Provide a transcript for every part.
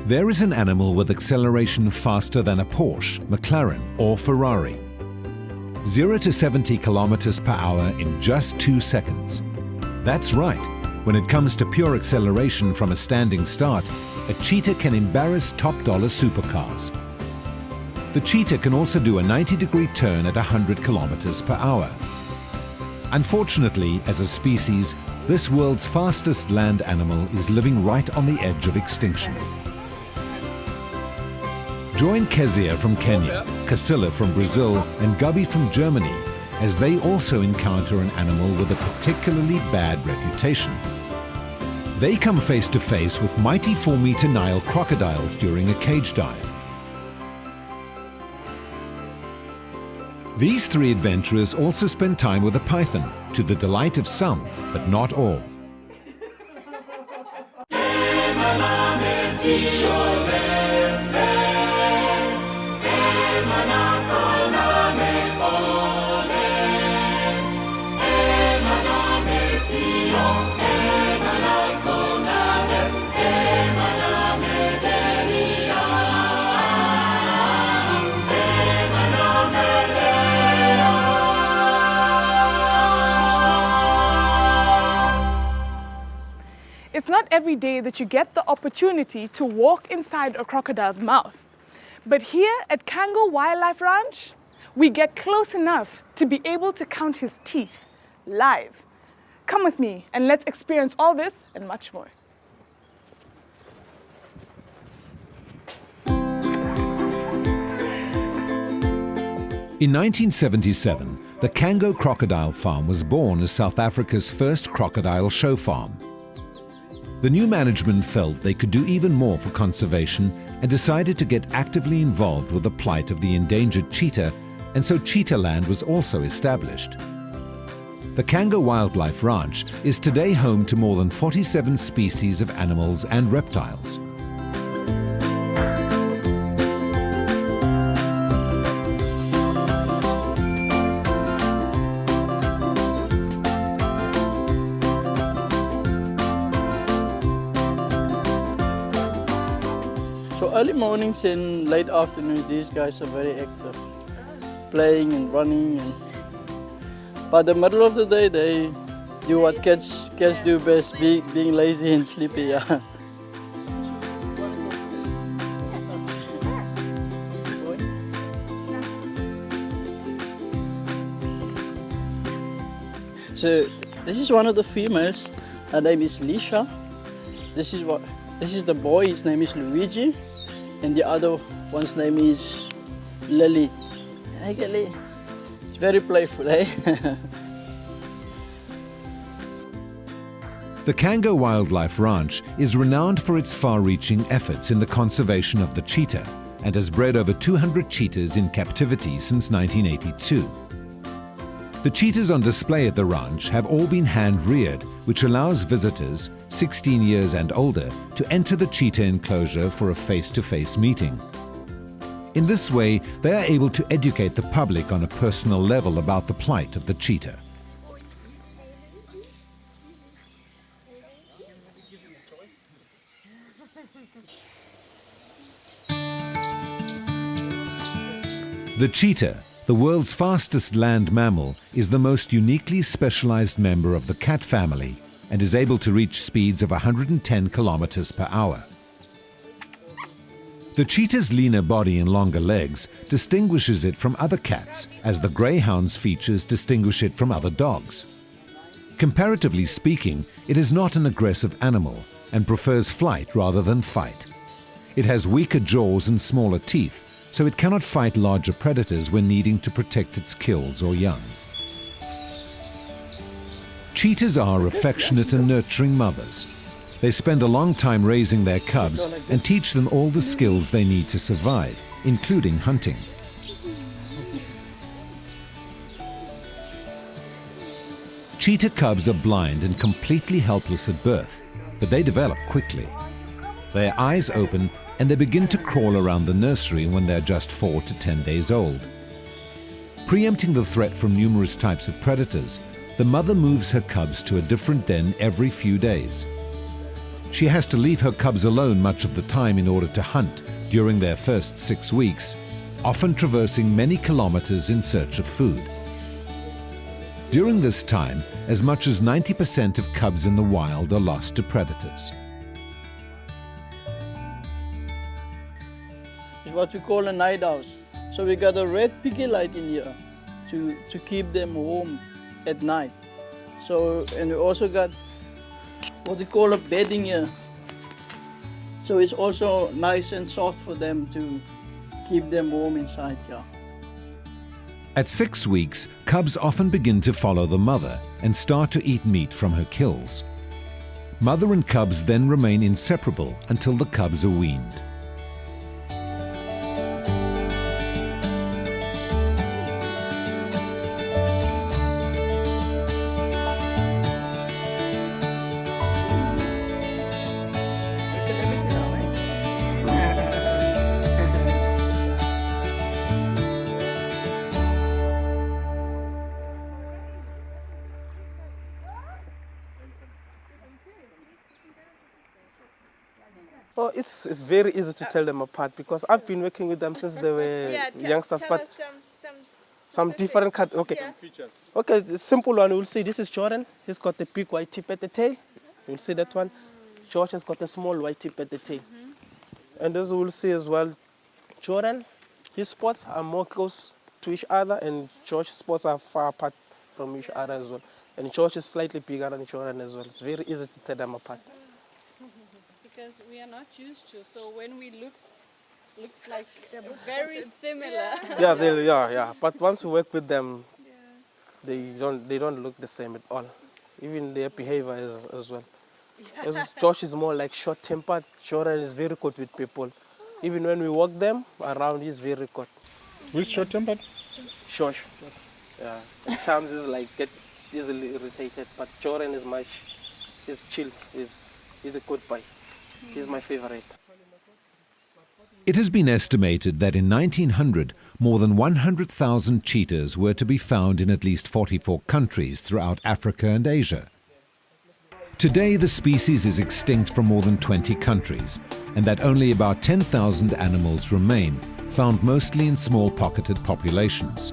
There is an animal with acceleration faster than a Porsche, McLaren or Ferrari. 0 to 70 kilometers per hour in just 2 seconds. That's right, when it comes to pure acceleration from a standing start, a cheetah can embarrass top-dollar supercars. The cheetah can also do a 90-degree turn at 100 kilometers per hour. Unfortunately, as a species, this world's fastest land animal is living right on the edge of extinction. Join Kezia from Kenya, Kasila from Brazil, and Gabi from Germany as they also encounter an animal with a particularly bad reputation. They come face to face with mighty 4-meter Nile crocodiles during a cage dive. These 3 adventurers also spend time with a python, to the delight of some, but not all. It's not every day that you get the opportunity to walk inside a crocodile's mouth. But here at Kango Wildlife Ranch, we get close enough to be able to count his teeth live. Come with me and let's experience all this and much more. In 1977, the Kango Crocodile Farm was born as South Africa's first crocodile show farm. The new management felt they could do even more for conservation and decided to get actively involved with the plight of the endangered cheetah, and so Cheetah Land was also established. The Kango Wildlife Ranch is today home to more than 47 species of animals and reptiles. Early mornings and late afternoons, these guys are very active, playing and running. By the middle of the day, they do what cats do best, being lazy and sleepy. Yeah. So this is one of the females. Her name is Lisha. This is the boy. His name is Luigi. And the other one's name is Lily. Hey, Lily. It's very playful, eh? The Kango Wildlife Ranch is renowned for its far-reaching efforts in the conservation of the cheetah and has bred over 200 cheetahs in captivity since 1982. The cheetahs on display at the ranch have all been hand-reared, which allows visitors, 16 years and older, to enter the cheetah enclosure for a face-to-face meeting. In this way, they are able to educate the public on a personal level about the plight of the cheetah. The cheetah, the world's fastest land mammal, is the most uniquely specialized member of the cat family and is able to reach speeds of 110 kilometers per hour. The cheetah's leaner body and longer legs distinguishes it from other cats, as the greyhound's features distinguish it from other dogs. Comparatively speaking, it is not an aggressive animal and prefers flight rather than fight. It has weaker jaws and smaller teeth, so it cannot fight larger predators when needing to protect its kills or young. Cheetahs are affectionate and nurturing mothers. They spend a long time raising their cubs and teach them all the skills they need to survive, including hunting. Cheetah cubs are blind and completely helpless at birth, but they develop quickly. Their eyes open and they begin to crawl around the nursery when they're just 4 to 10 days old. Preempting the threat from numerous types of predators, the mother moves her cubs to a different den every few days. She has to leave her cubs alone much of the time in order to hunt during their first 6 weeks, often traversing many kilometers in search of food. During this time, as much as 90% of cubs in the wild are lost to predators. It's what we call a night house. So we got a red piggy light in here to keep them warm at night. So, and we also got what we call a bedding here. So it's also nice and soft for them to keep them warm inside here. At 6 weeks, cubs often begin to follow the mother and start to eat meat from her kills. Mother and cubs then remain inseparable until the cubs are weaned. Oh, it's very easy to tell them apart because I've been working with them since they were youngsters. Tell But us some different cut. Okay. Yeah. Features. Okay, the simple one. We'll see. This is Jordan. He's got the big white tip at the tail. You'll see that one. George has got a small white tip at the tail. And as we'll see as well, Jordan, his spots are more close to each other, and George's spots are far apart from each other as well. And George is slightly bigger than Jordan as well. It's very easy to tell them apart. Because we are not used to, so when we looks like very similar. Yeah. But once we work with them, they don't look the same at all. Even their behavior is as well. As Josh is more like short-tempered. Jordan is very good with people. Even when we walk them around, he's very good. Who's short-tempered? Josh. Yeah. At times he's like get easily irritated, but Jordan is he's chill. He's a good boy. He's my favorite. It has been estimated that in 1900, more than 100,000 cheetahs were to be found in at least 44 countries throughout Africa and Asia. Today, the species is extinct from more than 20 countries, and that only about 10,000 animals remain, found mostly in small pocketed populations.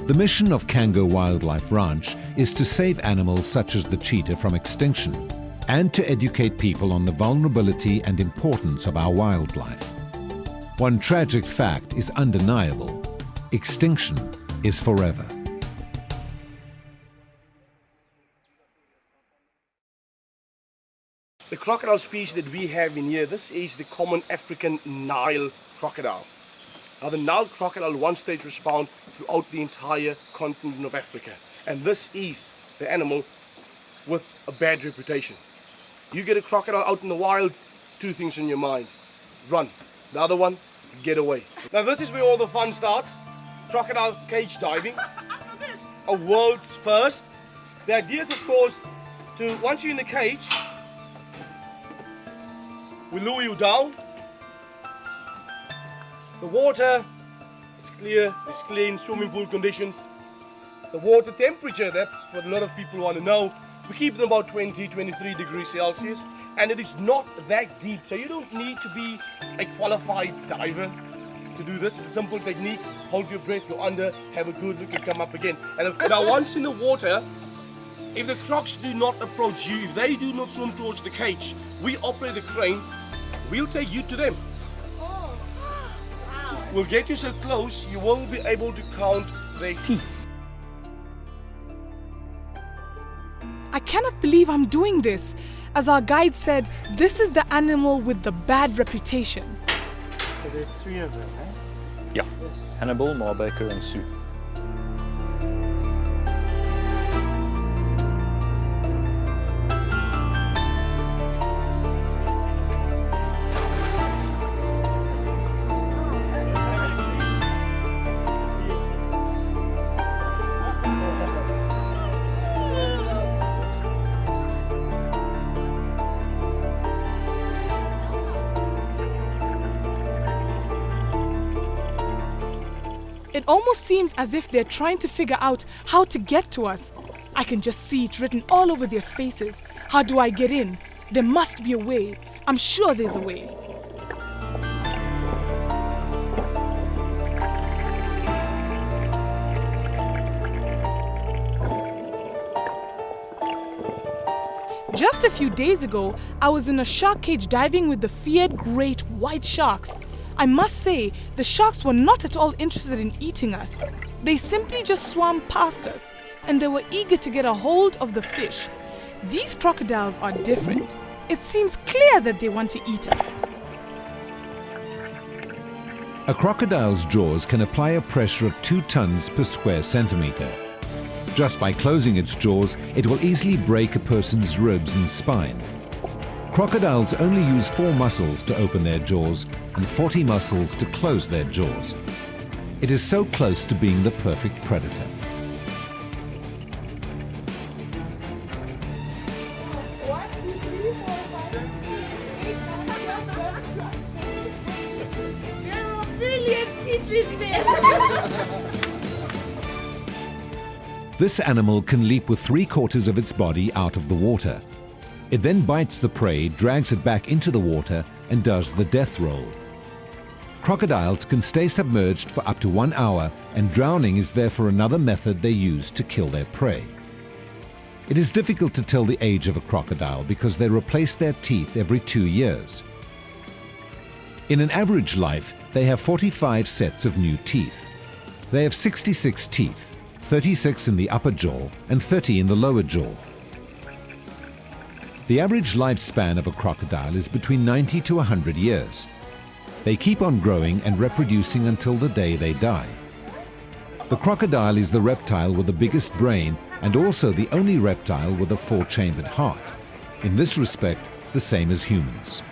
The mission of Kango Wildlife Ranch is to save animals such as the cheetah from extinction, and to educate people on the vulnerability and importance of our wildlife. One tragic fact is undeniable: extinction is forever. The crocodile species that we have in here, this is the common African Nile crocodile. Now the Nile crocodile at one stage was found throughout the entire continent of Africa. And this is the animal with a bad reputation. You get a crocodile out in the wild, two things in your mind: run. The other one, get away. Now this is where all the fun starts. Crocodile cage diving, a world's first. The idea is, of course, to, once you're in the cage, we lower you down. The water is clear, it's clean, swimming pool conditions. The water temperature, that's what a lot of people want to know. We keep them about 20, 23 degrees Celsius, and it is not that deep. So you don't need to be a qualified diver to do this. It's a simple technique. Hold your breath, go under, have a good look, and come up again. And now once in the water, if the crocs do not approach you, if they do not swim towards the cage, we operate a crane, we'll take you to them. We'll get you so close, you won't be able to count their teeth. I cannot believe I'm doing this. As our guide said, this is the animal with the bad reputation. So there's 3 of them, eh? Yeah, Hannibal, Marbaker and Sue. It almost seems as if they're trying to figure out how to get to us. I can just see it written all over their faces. How do I get in? There must be a way. I'm sure there's a way. Just a few days ago, I was in a shark cage diving with the feared great white sharks. I must say, the sharks were not at all interested in eating us. They simply just swam past us, and they were eager to get a hold of the fish. These crocodiles are different. It seems clear that they want to eat us. A crocodile's jaws can apply a pressure of 2 tons per square centimeter. Just by closing its jaws, it will easily break a person's ribs and spine. Crocodiles only use 4 muscles to open their jaws and 40 muscles to close their jaws. It is so close to being the perfect predator. There are a million teeth in there. This animal can leap with 3/4 of its body out of the water. It then bites the prey, drags it back into the water, and does the death roll. Crocodiles can stay submerged for up to 1 hour, and drowning is therefore another method they use to kill their prey. It is difficult to tell the age of a crocodile because they replace their teeth every 2 years. In an average life, they have 45 sets of new teeth. They have 66 teeth, 36 in the upper jaw and 30 in the lower jaw. The average lifespan of a crocodile is between 90 to 100 years. They keep on growing and reproducing until the day they die. The crocodile is the reptile with the biggest brain and also the only reptile with a 4-chambered heart. In this respect, the same as humans.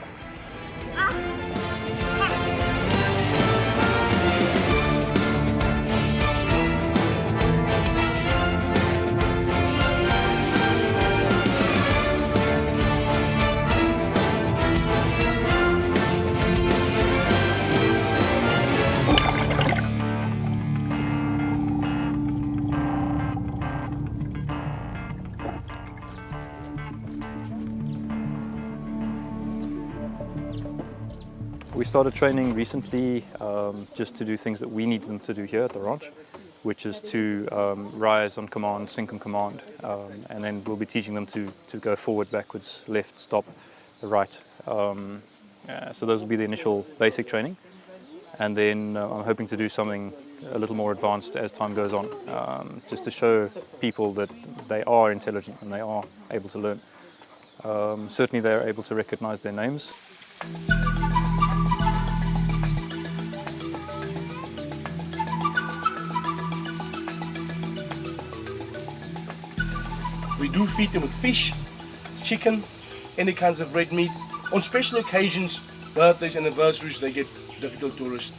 We started training recently just to do things that we need them to do here at the ranch, which is to rise on command, sink on command, and then we'll be teaching them to go forward, backwards, left, stop, right. So those will be the initial basic training, and then I'm hoping to do something a little more advanced as time goes on, just to show people that they are intelligent and they are able to learn. Certainly they are able to recognize their names. We do feed them with fish, chicken, any kinds of red meat. On special occasions, birthdays, anniversaries, they get difficult tourists.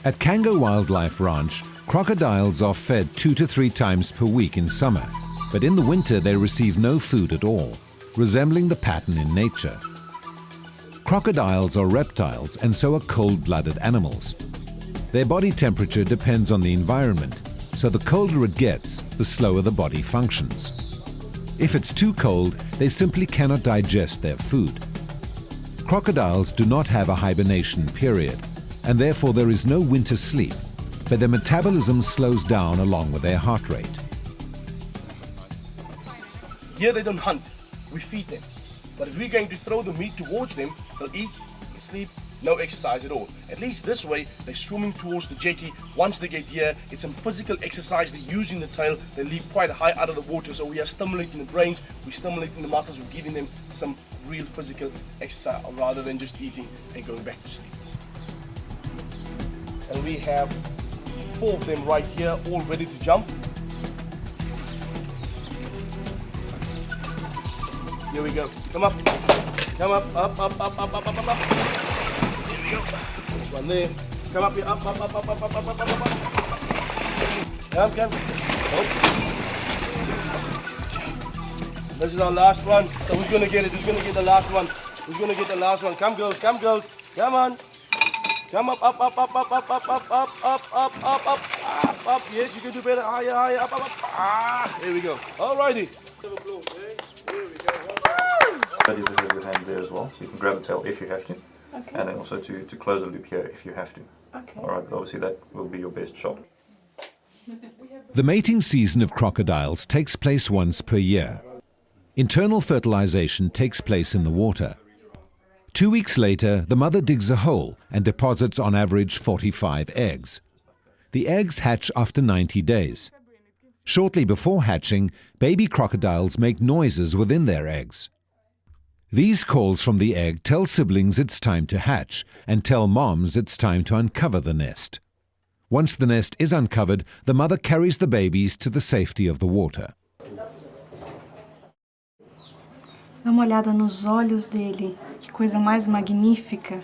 At Kango Wildlife Ranch, crocodiles are fed 2 to 3 times per week in summer, but in the winter they receive no food at all, resembling the pattern in nature. Crocodiles are reptiles and so are cold-blooded animals. Their body temperature depends on the environment, so the colder it gets, the slower the body functions. If it's too cold, they simply cannot digest their food. Crocodiles do not have a hibernation period, and therefore there is no winter sleep, but their metabolism slows down along with their heart rate. Here they don't hunt, we feed them. But if we're going to throw the meat towards them, they'll eat, they'll sleep, no exercise at all. At least this way, they're swimming towards the jetty. Once they get here, it's some physical exercise. They're using the tail, they leap quite high out of the water, so we are stimulating the brains, we're stimulating the muscles, we're giving them some real physical exercise rather than just eating and going back to sleep. And we have 4 of them right here, all ready to jump. Here we go. Come up. Come up, up, up, up, up, up, up, up. Here we go. There's one there. Come up here, up, up, up, up, up, up, up, up, up, up. Come, come. Oh. This is our last one. So who's gonna get it? Who's gonna get the last one? Who's gonna get the last one? Come girls, come girls. Come on. Come up, up, up, up, up, up, up, up, up, up, up, up, up, up. Yes, you can do better. Higher, higher, up, up, up. Ah, there we go. Alrighty. That is a good hand there as well, so you can grab the tail if you have to, and then also to close a loop here if you have to. Okay. All right, but obviously that will be your best shot. The mating season of crocodiles takes place once per year. Internal fertilization takes place in the water. 2 weeks later, the mother digs a hole and deposits on average 45 eggs. The eggs hatch after 90 days. Shortly before hatching, baby crocodiles make noises within their eggs. These calls from the egg tell siblings it's time to hatch and tell moms it's time to uncover the nest. Once the nest is uncovered, the mother carries the babies to the safety of the water. Dá uma olhada nos olhos dele, que coisa mais magnífica.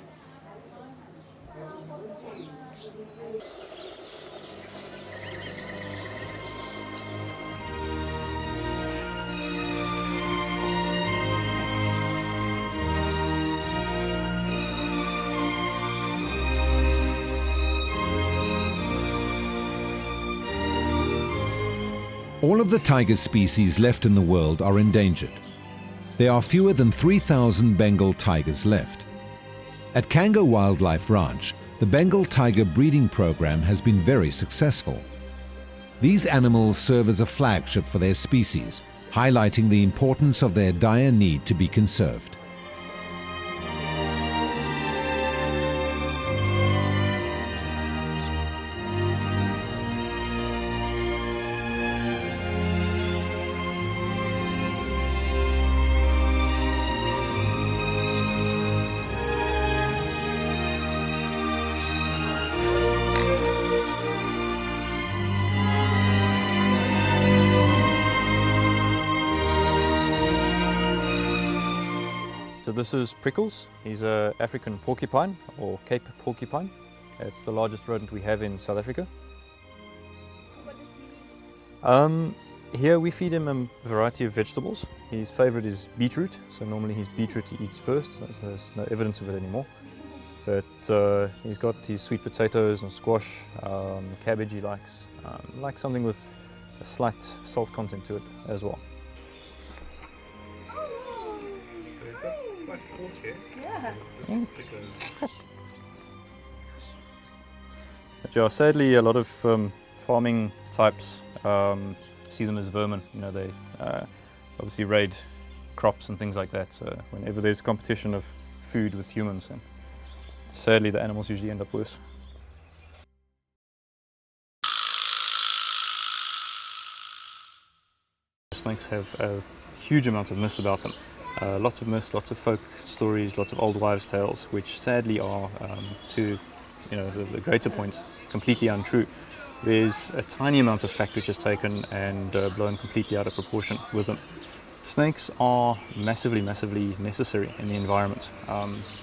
All of the tiger species left in the world are endangered. There are fewer than 3,000 Bengal tigers left. At Kango Wildlife Ranch, the Bengal tiger breeding program has been very successful. These animals serve as a flagship for their species, highlighting the importance of their dire need to be conserved. So this is Prickles. He's an African porcupine, or Cape porcupine. It's the largest rodent we have in South Africa. Here we feed him a variety of vegetables. His favorite is beetroot, so normally his beetroot he eats first, so there's no evidence of it anymore. But he's got his sweet potatoes and squash, cabbage he likes something with a slight salt content to it as well. But yeah, sadly a lot of farming types see them as vermin. You know, they obviously raid crops and things like that. So whenever there's competition of food with humans, then sadly the animals usually end up worse. Snakes have a huge amount of myths about them. Lots of myths, lots of folk stories, lots of old wives' tales, which sadly are, to the greater point, completely untrue. There's a tiny amount of fact which is taken and blown completely out of proportion with them. Snakes are massively, massively necessary in the environment.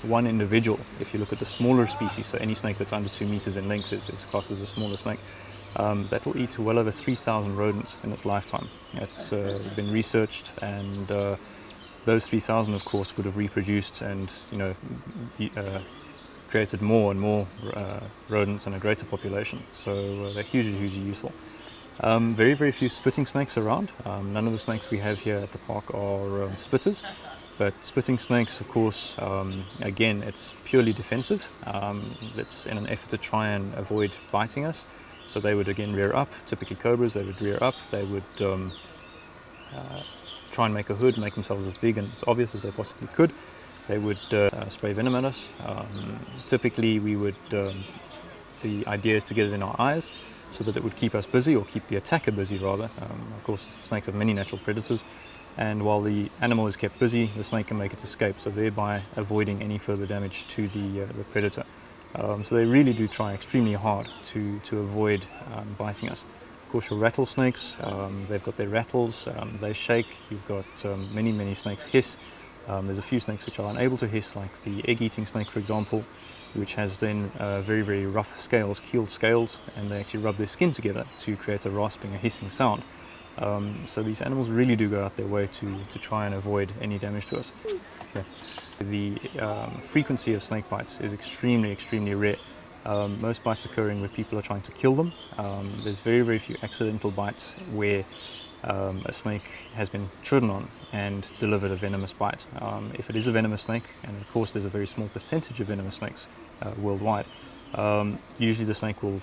One individual, if you look at the smaller species, so any snake that's under 2 meters in length is classed as a smaller snake, that will eat well over 3,000 rodents in its lifetime. It's been researched, and those 3,000, of course, would have reproduced and created more and more rodents and a greater population. So they're hugely, hugely useful. Very, very few spitting snakes around. None of the snakes we have here at the park are spitters. But spitting snakes, of course, again, it's purely defensive. It's in an effort to try and avoid biting us. So they would again rear up. Typically cobras, they would rear up. They would try and make a hood, make themselves as big and as obvious as they possibly could. They would spray venom at us. Typically we would, the idea is to get it in our eyes so that it would keep us busy, or keep the attacker busy rather. Of course, snakes have many natural predators, and while the animal is kept busy, the snake can make its escape, so thereby avoiding any further damage to the predator. So they really do try extremely hard to avoid biting us. Of course, your rattlesnakes, they've got their rattles, they shake. You've got many, many snakes hiss. There's a few snakes which are unable to hiss, like the egg-eating snake, for example, which has then very, very rough scales, keeled scales, and they actually rub their skin together to create a rasping, a hissing sound. So these animals really do go out their way to try and avoid any damage to us. Okay. The frequency of snake bites is extremely, extremely rare. Most bites occurring where people are trying to kill them. There's very, very few accidental bites where a snake has been trodden on and delivered a venomous bite. If it is a venomous snake, and of course there's a very small percentage of venomous snakes worldwide, usually the snake will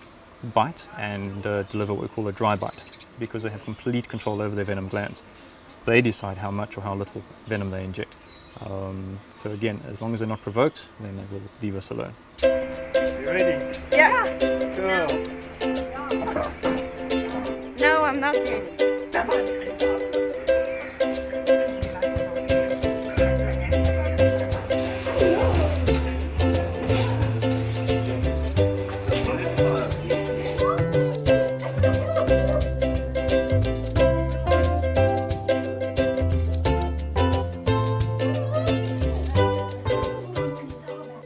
bite and deliver what we call a dry bite, because they have complete control over their venom glands. So they decide how much or how little venom they inject. So again, as long as they're not provoked, then they will leave us alone. You ready? Yeah. Go. No, I'm not ready.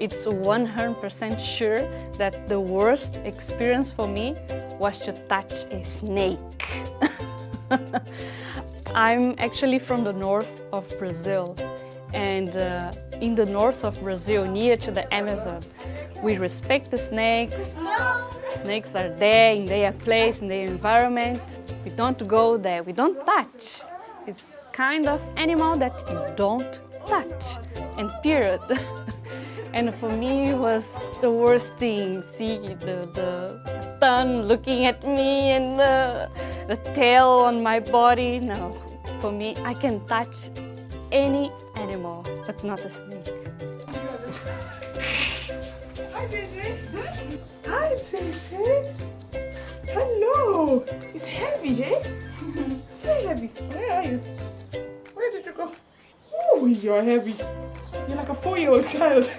It's 100% sure that the worst experience for me was to touch a snake. I'm actually from the north of Brazil, and in the north of Brazil, near to the Amazon, we respect the snakes. Snakes are there in their place, in their environment. We don't go there, we don't touch. It's kind of animal that you don't touch, and period. And for me, it was the worst thing. See the tongue looking at me and the tail on my body. No, for me, I can touch any animal, but not a snake. Hi, JJ. Hi, JJ. Hello. It's heavy, eh? It's very heavy. Where are you? Where did you go? Oh, you're heavy. You're like a 4-year-old child.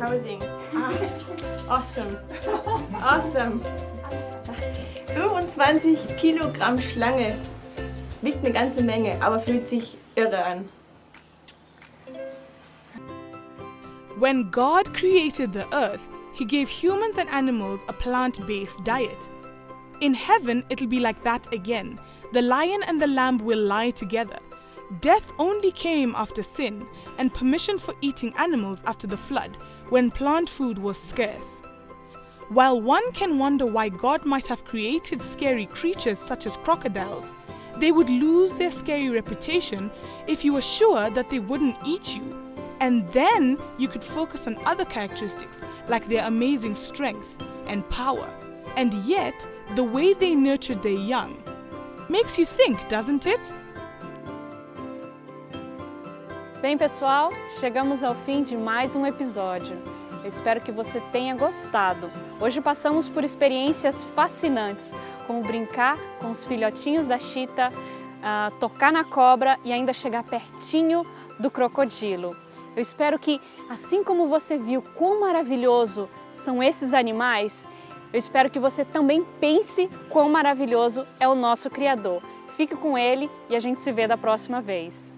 Housing. Awesome. Awesome. 25 Kilogramm Schlange. Wiegt eine ganze Menge, aber fühlt sich irre an. When God created the earth, He gave humans and animals a plant-based diet. In heaven, it'll be like that again. The lion and the lamb will lie together. Death only came after sin, and permission for eating animals after the flood, when plant food was scarce. While one can wonder why God might have created scary creatures such as crocodiles, they would lose their scary reputation if you were sure that they wouldn't eat you. And then you could focus on other characteristics like their amazing strength and power. And yet, the way they nurtured their young makes you think, doesn't it? Bem, pessoal, chegamos ao fim de mais um episódio. Eu espero que você tenha gostado. Hoje passamos por experiências fascinantes, como brincar com os filhotinhos da chita, tocar na cobra e ainda chegar pertinho do crocodilo. Eu espero que, assim como você viu quão maravilhoso são esses animais, eu espero que você também pense quão maravilhoso é o nosso Criador. Fique com Ele e a gente se vê da próxima vez.